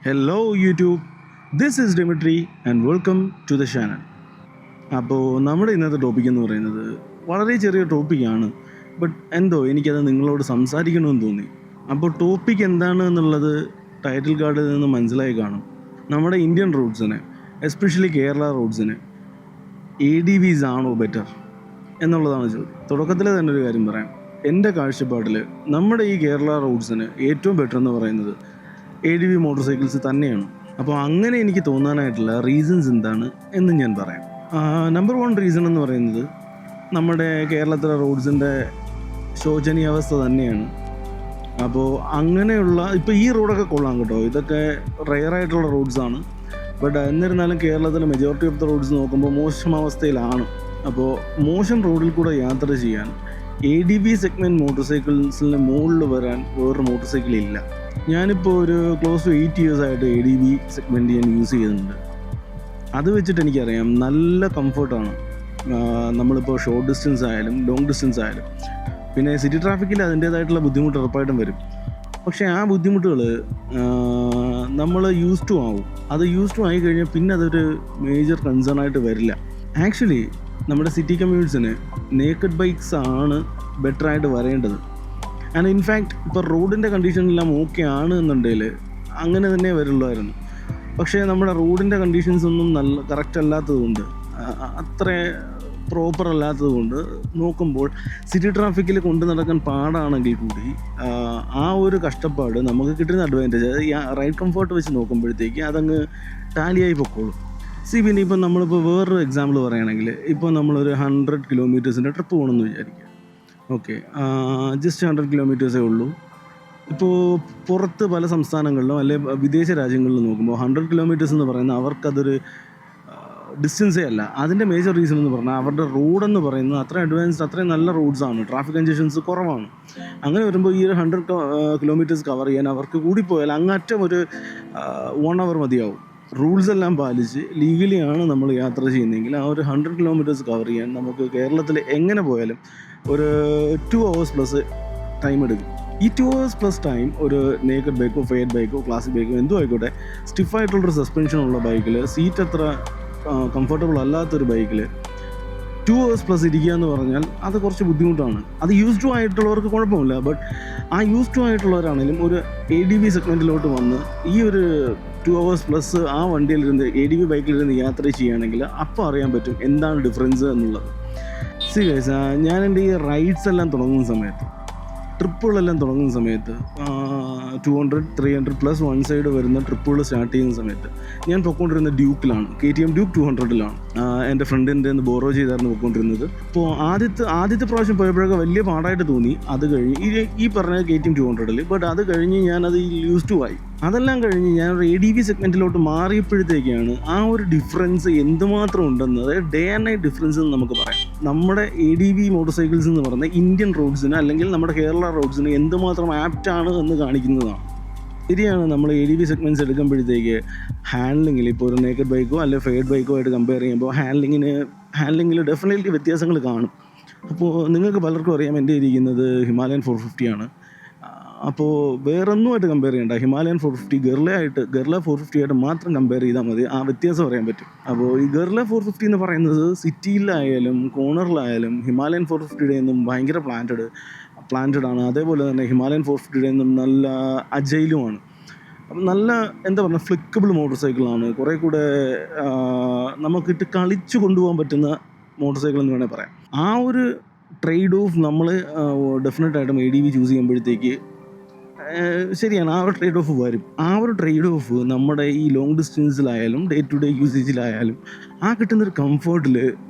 Hello YouTube, this is Dimitri and welcome to the channel. അപ്പോൾ നമ്മുടെ ഇന്നത്തെ topic എന്ന് പറയുന്നത് വളരെ ചെറിയ ടോപ്പിക്കാണ്, ബട്ട് എന്തോ എനിക്കത് നിങ്ങളോട് സംസാരിക്കണമെന്ന് തോന്നി. അപ്പോൾ ടോപ്പിക് എന്താണ് എന്നുള്ളത് ടൈറ്റിൽ കാർഡിൽ നിന്ന് മനസ്സിലായി കാണും. നമ്മുടെ ഇന്ത്യൻ റോഡ്സിന്, എസ്പെഷ്യലി കേരള റോഡ്സിന് ADVs ആണോ ബെറ്റർ എന്നുള്ളതാണ് ചോദ്യം. തുടക്കത്തിൽ തന്നെ ഒരു കാര്യം പറയാം. എൻ്റെ കാഴ്ചപ്പാടിൽ നമ്മുടെ ഈ കേരള റോഡ്സിന് ഏറ്റവും ബെറ്റർ എന്ന് പറയുന്നത് ADV മോട്ടോർ സൈക്കിൾസ് തന്നെയാണ്. അപ്പോൾ അങ്ങനെ എനിക്ക് തോന്നാനായിട്ടുള്ള റീസൺസ് എന്താണ് എന്ന് ഞാൻ പറയാം. നമ്പർ 1 റീസൺ എന്ന് പറയുന്നത് നമ്മുടെ കേരളത്തിലെ റോഡ്സിൻ്റെ ശോചനീയാവസ്ഥ തന്നെയാണ്. അപ്പോൾ അങ്ങനെയുള്ള ഇപ്പോൾ ഈ റോഡൊക്കെ കൊള്ളാം കേട്ടോ, ഇതൊക്കെ റെയറായിട്ടുള്ള റോഡ്സാണ്. ബട്ട് എന്നിരുന്നാലും കേരളത്തിലെ മെജോറിറ്റി ഓഫ് ദ റോഡ്സ് നോക്കുമ്പോൾ മോശം അവസ്ഥയിലാണ്. അപ്പോൾ മോശം റോഡിൽ കൂടെ യാത്ര ചെയ്യാൻ ADV സെഗ്മെൻറ്റ് മോട്ടോർ സൈക്കിൾസിന് മുകളിൽ വരാൻ വേറൊരു മോട്ടോർ സൈക്കിൾ ഇല്ല. ഞാനിപ്പോൾ ഒരു ക്ലോസ് ടു 8 years ആയിട്ട് ADV സെഗ്മെൻറ്റ് ഞാൻ യൂസ് ചെയ്യുന്നുണ്ട്. അത് വെച്ചിട്ട് എനിക്കറിയാം നല്ല കംഫർട്ടാണ്. നമ്മളിപ്പോൾ ഷോർട്ട് ഡിസ്റ്റൻസ് ആയാലും ലോങ് ഡിസ്റ്റൻസ് ആയാലും, പിന്നെ സിറ്റി ട്രാഫിക്കിൽ അതിൻ്റേതായിട്ടുള്ള ബുദ്ധിമുട്ട് ഉറപ്പായിട്ടും വരും. പക്ഷേ ആ ബുദ്ധിമുട്ടുകൾ നമ്മൾ യൂസ് ടു ആവും. അത് യൂസ് ടു ആയി കഴിഞ്ഞാൽ പിന്നെ അതൊരു മേജർ കൺസേൺ ആയിട്ട് വരില്ല. ആക്ച്വലി നമ്മുടെ സിറ്റി കമ്മ്യൂട്ട്സിന് നേക്കഡ് ബൈക്സ് ആണ് ബെറ്ററായിട്ട് വരേണ്ടത്. ആൻഡ് ഇൻഫാക്റ്റ് ഇപ്പോൾ റോഡിൻ്റെ കണ്ടീഷനെല്ലാം ഓക്കെ ആണ് എന്നുണ്ടെങ്കിൽ അങ്ങനെ തന്നെ വരുള്ളായിരുന്നു. പക്ഷേ നമ്മുടെ റോഡിൻ്റെ കണ്ടീഷൻസ് ഒന്നും നല്ല കറക്റ്റ് അല്ലാത്തതുകൊണ്ട്, അത്ര പ്രോപ്പർ അല്ലാത്തതുകൊണ്ട് നോക്കുമ്പോൾ സിറ്റി ട്രാഫിക്കിൽ കൊണ്ടു നടക്കാൻ പാടാണെങ്കിൽ കൂടി ആ ഒരു കഷ്ടപ്പാട് നമുക്ക് കിട്ടുന്ന അഡ്വാൻറ്റേജ്, റൈഡ് കംഫർട്ട് വെച്ച് നോക്കുമ്പോഴത്തേക്ക് അതങ്ങ് ടാലിയായി പൊക്കോളും. പിന്നെ ഇപ്പം നമ്മളിപ്പോൾ വേറൊരു എക്സാമ്പിൾ പറയുകയാണെങ്കിൽ, ഇപ്പോൾ നമ്മളൊരു 100 kilometers ട്രിപ്പ് പോകണമെന്ന് വിചാരിക്കുക. ഓക്കെ, ജസ്റ്റ് 100 kilometers ഉള്ളൂ. ഇപ്പോൾ പുറത്ത് പല സംസ്ഥാനങ്ങളിലും അല്ലെ വിദേശ രാജ്യങ്ങളിലും നോക്കുമ്പോൾ 100 kilometers എന്ന് പറയുന്നത് അവർക്കതൊരു ഡിസ്റ്റൻസേ അല്ല. അതിൻ്റെ മേജർ റീസൺ എന്ന് പറഞ്ഞാൽ അവരുടെ റോഡെന്ന് പറയുന്നത് അത്ര അഡ്വാൻസ്ഡ്, അത്രയും നല്ല റോഡ്സാണ്, ട്രാഫിക് കൺജഷൻസ് കുറവാണ്. അങ്ങനെ വരുമ്പോൾ ഈ ഒരു 100 kilometers കവർ ചെയ്യാൻ അവർക്ക് കൂടിപ്പോയാൽ അങ്ങറ്റം ഒരു 1 hour മതിയാവും. റൂൾസ് എല്ലാം പാലിച്ച് ലീഗലിയാണ് നമ്മൾ യാത്ര ചെയ്യുന്നതെങ്കിൽ ആ ഒരു 100 kilometers കവർ ചെയ്യാൻ നമുക്ക് കേരളത്തിൽ എങ്ങനെ പോയാലും ഒരു 2 hours പ്ലസ് ടൈം എടുക്കും. ഈ 2 hours പ്ലസ് ടൈം ഒരു നേക്കഡ് ബൈക്കോ ഫെയർഡ് ബൈക്കോ ക്ലാസിക് ബൈക്കോ എന്തോ ആയിക്കോട്ടെ, സ്റ്റിഫായിട്ടുള്ളൊരു സസ്പെൻഷനുള്ള ബൈക്കിൽ, സീറ്റ് അത്ര കംഫർട്ടബിൾ അല്ലാത്തൊരു ബൈക്കിൽ 2 hours പ്ലസ് ഇരിക്കുക എന്ന് പറഞ്ഞാൽ അത് കുറച്ച് ബുദ്ധിമുട്ടാണ്. അത് യൂസ് ടു ആയിട്ടുള്ളവർക്ക് കുഴപ്പമില്ല. ബട്ട് ആ യൂസ് ടു ആയിട്ടുള്ളവരാണെങ്കിലും ഒരു ADV സെഗ്മെൻറ്റിലോട്ട് വന്ന് ഈ ഒരു 2 hours പ്ലസ് ആ വണ്ടിയിലിരുന്ന് ADV ബൈക്കിലിരുന്ന് യാത്ര ചെയ്യുകയാണെങ്കിൽ അപ്പോൾ അറിയാൻ പറ്റും എന്താണ് ഡിഫറൻസ് എന്നുള്ളത്. ഗൈസ്, ഞാൻ എൻ്റെ ഈ റൈഡ്സ് എല്ലാം തുടങ്ങുന്ന സമയത്ത്, ട്രിപ്പുകളെല്ലാം തുടങ്ങുന്ന സമയത്ത് 200, 300 പ്ലസ് വൺ സൈഡ് വരുന്ന ട്രിപ്പുകൾ സ്റ്റാർട്ട് ചെയ്യുന്ന സമയത്ത് ഞാൻ പൊയ്ക്കൊണ്ടിരുന്ന ഡ്യൂക്കിലാണ്, KTM Duke 200-ലാണ്. എൻ്റെ ഫ്രണ്ടിൻ്റെ നിന്ന് ബോറോ ചെയ്തായിരുന്നു പൊയ്ക്കൊണ്ടിരുന്നത്. അപ്പോൾ ആദ്യത്തെ പ്രാവശ്യം പോയപ്പോഴൊക്കെ വലിയ പാടായിട്ട് തോന്നി. അത് കഴിഞ്ഞ് ഈ പറഞ്ഞ KTM 200-ൽ, ബട്ട് അത് കഴിഞ്ഞ് ഞാനത് യൂസ് ടു ആയി. അതെല്ലാം കഴിഞ്ഞ് ഞാൻ ഒരു ADV സെഗ്മെൻറ്റിലോട്ട് മാറിയപ്പോഴത്തേക്കാണ് ആ ഒരു ഡിഫറൻസ് എന്തുമാത്രം ഉണ്ടെന്ന്, അതായത് ഡേ ആൻഡ് നൈറ്റ് ഡിഫറൻസ് എന്ന് നമുക്ക് പറയാം. നമ്മുടെ ADV മോട്ടോർ സൈക്കിൾസ് എന്ന് പറയുന്ന ഇന്ത്യൻ റോഡ്സിന് അല്ലെങ്കിൽ നമ്മുടെ കേരള റോഡ്സിന് എന്തുമാത്രം ആപ്റ്റാണ് എന്ന് കാണിക്കുന്നതാണ്. ശരിയാണ്, നമ്മൾ ADV സെഗ്മെൻറ്റ്സ് എടുക്കുമ്പോഴത്തേക്ക് ഹാൻഡ്ലിങ്ങിൽ ഇപ്പോൾ ഒരു നേക്കഡ് ബൈക്കോ അല്ലെങ്കിൽ ഫെയർഡ് ബൈക്കോ ആയിട്ട് കമ്പയർ ചെയ്യുമ്പോൾ ഹാൻഡ്ലിങ്ങിൽ ഡെഫിനറ്റ്ലി വ്യത്യാസങ്ങൾ കാണും. അപ്പോൾ നിങ്ങൾക്ക് പലർക്കും അറിയാം, എൻ്റെ ഇരിക്കുന്നത് ഹിമാലയൻ 450 ആണ്. അപ്പോൾ വേറൊന്നുമായിട്ട് കമ്പയർ ചെയ്യേണ്ട, ഹിമാലയൻ 450 ഗർല 450 ആയിട്ട് മാത്രം കമ്പയർ ചെയ്താൽ മതി, ആ വ്യത്യാസം അറിയാൻ പറ്റും. അപ്പോൾ ഈ ഗർല 450 എന്ന് പറയുന്നത് സിറ്റിയിലായാലും കോർണറിലായാലും ഹിമാലയൻ 450യുടെ നിന്നും ഭയങ്കര പ്ലാന്റഡ് ആണ്. അതേപോലെ തന്നെ ഹിമാലയൻ 450യുടെ നിന്നും നല്ല അജൈലുമാണ്. അപ്പം നല്ല എന്താ പറയുക, ഫ്ലിക്കബിൾ മോട്ടോർ സൈക്കിളാണ്. കുറേ കൂടെ നമുക്കിട്ട് കളിച്ചു കൊണ്ടുപോകാൻ പറ്റുന്ന മോട്ടോർ സൈക്കിൾ എന്ന് വേണമെങ്കിൽ പറയാം. ആ ഒരു ട്രേഡ് ഓഫ് നമ്മൾ ഡെഫിനറ്റായിട്ടും ADV ചൂസ് ചെയ്യുമ്പോഴത്തേക്ക് ശരിയാണ്, ആ ഒരു ട്രേഡ് ഓഫ് വരും. ആ ഒരു ട്രേഡ് ഓഫ് നമ്മുടെ ഈ ലോങ് ഡിസ്റ്റൻസിലായാലും ഡേ ടു ഡേ യൂസേജിലായാലും ആ കിട്ടുന്നൊരു കംഫർട്ടിൽ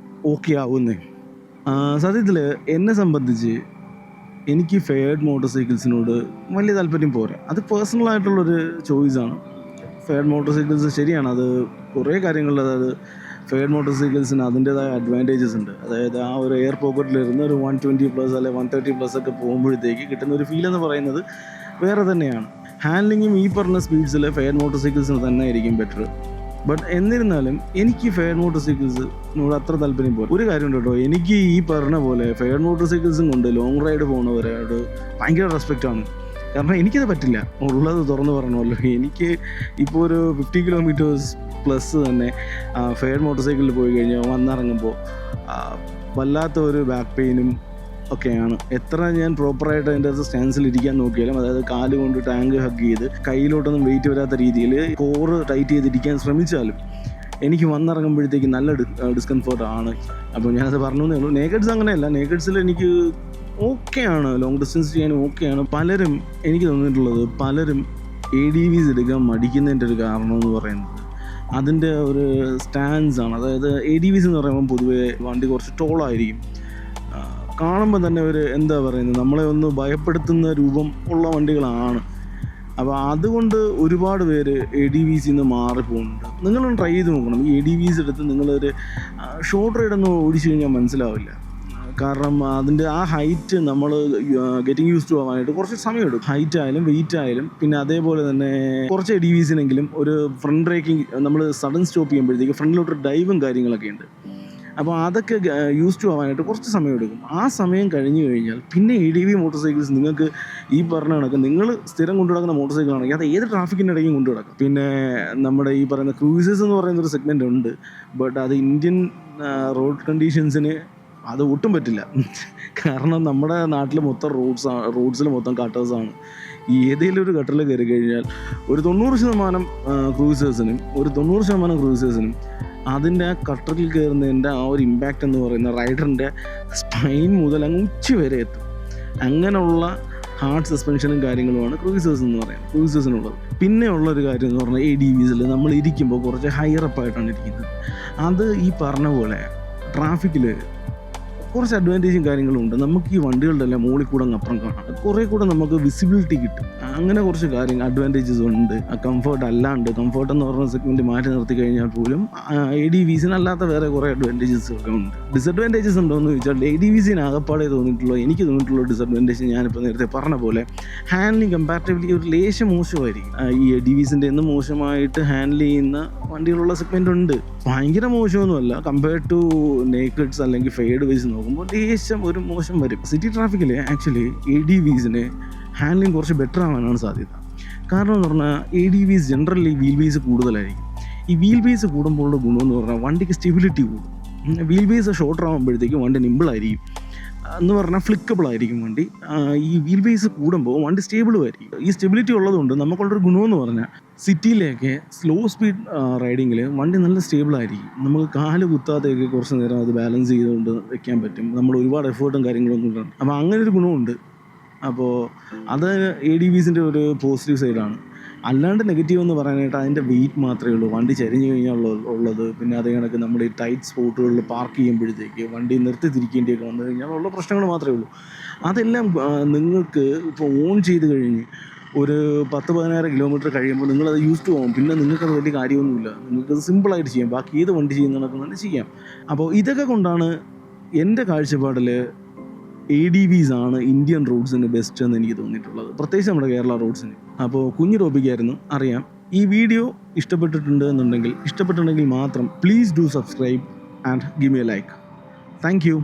ഓക്കെ ആവുന്നേ. സത്യത്തിൽ എന്നെ സംബന്ധിച്ച് എനിക്ക് ഫെയർഡ് മോട്ടോർ സൈക്കിൾസിനോട് വലിയ താല്പര്യം പോരാ. അത് പേഴ്സണലായിട്ടുള്ളൊരു ചോയ്സാണ്. ഫെയർഡ് മോട്ടോർ സൈക്കിൾസ് ശരിയാണ്, അത് കുറേ കാര്യങ്ങളിൽ, അതായത് ഫെയർഡ് മോട്ടോർ സൈക്കിൾസിന് അതിൻ്റേതായ അഡ്വാൻറ്റേജസ് ഉണ്ട്. അതായത് ആ ഒരു എയർ പോക്കറ്റിലിരുന്ന് ഒരു 120+ അല്ലെങ്കിൽ 130+ ഒക്കെ പോകുമ്പോഴത്തേക്ക് കിട്ടുന്ന ഒരു ഫീൽ എന്ന് പറയുന്നത് വേറെ തന്നെയാണ്. ഹാൻഡ്ലിങ്ങും ഈ പറഞ്ഞ സ്പീഡ്സിൽ ഫെയർഡ് മോട്ടോർ സൈക്കിൾസിന് തന്നെ ആയിരിക്കും ബെറ്റർ. ബട്ട് എന്നിരുന്നാലും എനിക്ക് ഫെയർഡ് മോട്ടോർ സൈക്കിൾസിനോട് അത്ര താല്പര്യം പോലെ ഒരു കാര്യമുണ്ട് കേട്ടോ. എനിക്ക് ഈ പറഞ്ഞ പോലെ ഫെയർഡ് മോട്ടോർ സൈക്കിൾസും കൊണ്ട് ലോങ് റൈഡ് പോകുന്നവരോട് ഭയങ്കര റെസ്പെക്റ്റാണ്. കാരണം എനിക്കത് പറ്റില്ല, ഉള്ളത് തുറന്ന് പറഞ്ഞല്ലോ. എനിക്ക് ഇപ്പോൾ ഒരു 50 കിലോമീറ്റേഴ്സ് പ്ലസ് തന്നെ ഫെയർ മോട്ടോർ സൈക്കിളിൽ പോയി കഴിഞ്ഞാൽ വന്നിറങ്ങുമ്പോൾ വല്ലാത്ത ഒരു ബാക്ക് പെയിനും ഒക്കെയാണ്. എത്ര ഞാൻ പ്രോപ്പറായിട്ട് അതിൻ്റെ അകത്ത് സ്റ്റാൻസിൽ ഇരിക്കാൻ നോക്കിയാലും, അതായത് കാല് കൊണ്ട് ടാങ്ക് ഹഗ് ചെയ്ത് കയ്യിലോട്ടൊന്നും വെയിറ്റ് വരാത്ത രീതിയിൽ കോറ് ടൈറ്റ് ചെയ്തിരിക്കാൻ ശ്രമിച്ചാലും എനിക്ക് വന്നിറങ്ങുമ്പോഴത്തേക്ക് നല്ല ഡിസ്കംഫർട്ടാണ്. അപ്പോൾ ഞാനത് പറഞ്ഞേ ഉള്ളൂ. നേക്കഡ്സ് അങ്ങനെയല്ല, നേക്കഡ്സിൽ എനിക്ക് ഓക്കെയാണ്, ലോങ് ഡിസ്റ്റൻസ് ചെയ്യാനും ഓക്കെയാണ്. പലരും എനിക്ക് തോന്നിയിട്ടുള്ളത് പലരും ADVs എടുക്കാൻ മടിക്കുന്നതിൻ്റെ ഒരു കാരണം എന്ന് പറയുന്നത് അതിൻ്റെ ഒരു സ്റ്റാൻസ് ആണ്. അതായത് ADVs എന്ന് പറയുമ്പോൾ പൊതുവേ വണ്ടി കുറച്ച് ടോളായിരിക്കും, കാണുമ്പോൾ തന്നെ ഒരു എന്താ പറയുന്നത്, നമ്മളെ ഒന്ന് ഭയപ്പെടുത്തുന്ന രൂപം ഉള്ള വണ്ടികളാണ്. അപ്പോൾ അതുകൊണ്ട് ഒരുപാട് പേര് ADVs നിന്ന് മാറിപ്പോകുന്നുണ്ട്. നിങ്ങളൊന്ന് ട്രൈ ചെയ്ത് നോക്കണം. ഈ ADVs എടുത്ത് നിങ്ങളൊരു ഷോർട്ട് റൈഡൊന്നും ഓടിച്ചു കഴിഞ്ഞാൽ മനസ്സിലാവില്ല. കാരണം അതിൻ്റെ ആ ഹൈറ്റ് നമ്മൾ ഗെറ്റിംഗ് യൂസ് ടു ആവാനായിട്ട് കുറച്ച് സമയമെടുക്കും. ഹൈറ്റ് ആയാലും വെയിറ്റ് ആയാലും. പിന്നെ അതേപോലെ തന്നെ കുറച്ച് ADVsനെങ്കിലും ഒരു ഫ്രണ്ട് ബ്രേക്കിംഗ്, നമ്മൾ സഡൻ സ്റ്റോപ്പ് ചെയ്യുമ്പോഴത്തേക്ക് ഫ്രണ്ടിലോട്ട് ഡൈവും കാര്യങ്ങളൊക്കെ ഉണ്ട്. അപ്പോൾ അതൊക്കെ യൂസ് ടു ആവാനായിട്ട് കുറച്ച് സമയമെടുക്കും. ആ സമയം കഴിഞ്ഞ് കഴിഞ്ഞാൽ പിന്നെ ADV മോട്ടോർ സൈക്കിൾസ് നിങ്ങൾക്ക് ഈ പറഞ്ഞ കണക്ക് നിങ്ങൾ സ്ഥിരം കൊണ്ടു നടക്കുന്ന മോട്ടോർ സൈക്കിളാണെങ്കിൽ അത് ഏത് ട്രാഫിക്കിൻ്റെ ഇടയ്ക്കും കൊണ്ടു നടക്കും. പിന്നെ നമ്മുടെ ഈ പറയുന്ന ക്രൂസേഴ്സ് എന്ന് പറയുന്നൊരു സെഗ്മെൻ്റ് ഉണ്ട്. ബട്ട് അത് ഇന്ത്യൻ റോഡ് കണ്ടീഷൻസിന് അത് ഒട്ടും പറ്റില്ല. കാരണം നമ്മുടെ നാട്ടിൽ മൊത്തം റോഡ്സിൽ മൊത്തം കട്ടേഴ്സാണ്. ഏതെങ്കിലും ഒരു കട്ടറിൽ കയറി കഴിഞ്ഞാൽ ഒരു 90% ക്രൂസേഴ്സിനും ഒരു 90% ക്രൂസേഴ്സിനും അതിൻ്റെ ആ കട്ടറിൽ കയറുന്നതിൻ്റെ ആ ഒരു ഇമ്പാക്റ്റ് എന്ന് പറയുന്ന റൈഡറിൻ്റെ സ്പൈൻ മുതൽ അങ്ങ് ഉച്ച വരെ എത്തും. അങ്ങനെയുള്ള ഹാർഡ് സസ്പെൻഷനും കാര്യങ്ങളുമാണ് ക്രൂസേഴ്സ് എന്ന് പറയുന്നത്, ക്രൂസേഴ്സിനുള്ളത്. പിന്നെ ഉള്ളൊരു കാര്യം എന്ന് പറഞ്ഞാൽ ADVsൽ നമ്മൾ ഇരിക്കുമ്പോൾ കുറച്ച് ഹയറപ്പായിട്ടാണ് ഇരിക്കുന്നത്. അത് ഈ പറഞ്ഞ പോലെ ട്രാഫിക്കിൽ കുറച്ച് അഡ്വാൻറ്റേജും കാര്യങ്ങളും ഉണ്ട്. നമുക്ക് ഈ വണ്ടികളുടെ എല്ലാം മുകളിൽ കൂടെ അങ്ങ് അപ്പുറം കാണാം, കുറേ കൂടെ നമുക്ക് വിസിബിലിറ്റി കിട്ടും. അങ്ങനെ കുറച്ച് കാര്യങ്ങൾ അഡ്വാൻറ്റേജസ് ഉണ്ട്. കംഫർട്ട് അല്ലാണ്ട്, കംഫർട്ട് എന്ന് പറഞ്ഞ സെഗ്മെൻറ്റ് മാറ്റി നിർത്തി കഴിഞ്ഞാൽ പോലും ADVsനല്ലാത്ത വേറെ കുറേ അഡ്വാൻറ്റേജസ് ഒക്കെ ഉണ്ട്. ഡിസഡ്വാൻറ്റേജസ് ഉണ്ടോ എന്ന് ചോദിച്ചാൽ ADVsന് ആകപ്പാടെ എനിക്ക് തോന്നിയിട്ടുള്ള ഡിസഡ്വാൻറ്റേജ് ഞാനിപ്പോൾ നേരത്തെ പറഞ്ഞ പോലെ ഹാൻഡ്ലിങ് കമ്പാരിറ്റീവ്ലി ഒരു ലേശം മോശമായിരിക്കും. ഈ ADVsൻ്റെ ഒന്നും മോശമായിട്ട് ഹാൻഡിൽ ചെയ്യുന്ന വണ്ടികളുള്ള സെഗ്മെൻ്റ് ഉണ്ട്. ഭയങ്കര മോശമൊന്നുമല്ല, കമ്പയർഡ് ടു നേക്കഡ്സ് അല്ലെങ്കിൽ ഫെയ്ഡ് വെച്ച് നോക്കുമ്പോൾ ലേശം ഒരു മോശം വരും. സിറ്റി ട്രാഫിക്കിൽ ആക്ച്വലി ADVsന് ഹാൻഡ്ലിങ് കുറച്ച് ബെറ്റർ ആവാനാണ് സാധ്യത. കാരണം എന്ന് പറഞ്ഞാൽ ADVs ജനറലി വീൽ ബേസ് കൂടുതലായിരിക്കും. ഈ വീൽ ബേസ് കൂടുമ്പോഴുള്ള ഗുണമെന്ന് പറഞ്ഞാൽ വണ്ടിക്ക് സ്റ്റെബിലിറ്റി കൂടും. വീൽ ബേസ് ഷോർട്ടർ ആകുമ്പോഴത്തേക്കും വണ്ടി നിമ്പിളായിരിക്കും, എന്ന് പറഞ്ഞാൽ ഫ്ലിക്കബിൾ ആയിരിക്കും വണ്ടി. ഈ വീൽ ബേസ് കൂടുമ്പോൾ വണ്ടി സ്റ്റേബിളും ആയിരിക്കും. ഈ സ്റ്റെബിലിറ്റി ഉള്ളതുകൊണ്ട് നമുക്കുള്ളൊരു ഗുണമെന്ന് പറഞ്ഞാൽ സിറ്റിയിലേക്ക് സ്ലോ സ്പീഡ് റൈഡിങ്ങിൽ വണ്ടി നല്ല സ്റ്റേബിൾ ആയിരിക്കും. നമുക്ക് കാല് കുത്താതെയൊക്കെ കുറച്ച് നേരം അത് ബാലൻസ് ചെയ്തുകൊണ്ട് വെക്കാൻ പറ്റും. നമ്മൾ ഒരുപാട് എഫേർട്ടും കാര്യങ്ങളൊന്നും ഇടണം. അപ്പോൾ അങ്ങനെ ഒരു ഗുണമുണ്ട്. അപ്പോൾ അത് ADVsൻ്റെ ഒരു പോസിറ്റീവ് സൈഡാണ്. അല്ലാണ്ട് നെഗറ്റീവ് എന്ന് പറയാനായിട്ട് അതിൻ്റെ വെയിറ്റ് മാത്രമേ ഉള്ളൂ. വണ്ടി ചരിഞ്ഞു കഴിഞ്ഞാൽ ഉള്ളത്. പിന്നെ അതേ കണക്ക് നമ്മൾ ഈ ടൈറ്റ് സ്പോട്ടുകളിൽ പാർക്ക് ചെയ്യുമ്പോഴത്തേക്ക് വണ്ടി നിർത്തി തിരിക്കേണ്ടിയൊക്കെ വന്നു കഴിഞ്ഞാൽ ഉള്ള പ്രശ്നങ്ങൾ മാത്രമേ ഉള്ളൂ. അതെല്ലാം നിങ്ങൾക്ക് ഇപ്പോൾ ഓൺ ചെയ്ത് കഴിഞ്ഞ് ഒരു 10-15 കിലോമീറ്റർ കഴിയുമ്പോൾ നിങ്ങളത് യൂസ് ടു പോകും. പിന്നെ നിങ്ങൾക്കത് വലിയ കാര്യമൊന്നുമില്ല, നിങ്ങൾക്കത് സിമ്പിളായിട്ട് ചെയ്യാം. ബാക്കി ഏത് വണ്ടി ചെയ്യുന്ന കണക്ക് തന്നെ ചെയ്യാം. അപ്പോൾ ഇതൊക്കെ കൊണ്ടാണ് എൻ്റെ കാഴ്ചപ്പാടിൽ ADVs ആണ് ഇന്ത്യൻ റോഡ്സിന് ബെസ്റ്റ് എന്ന് എനിക്ക് തോന്നിയിട്ടുള്ളത്, പ്രത്യേകിച്ച് നമ്മുടെ കേരള റോഡ്സിന്. അപ്പോൾ കുഞ്ഞു ടോപ്പിക്കായിരുന്നു, അറിയാം. ഈ വീഡിയോ ഇഷ്ടപ്പെട്ടിട്ടുണ്ടെങ്കിൽ മാത്രം please do subscribe and give me a like. Thank you.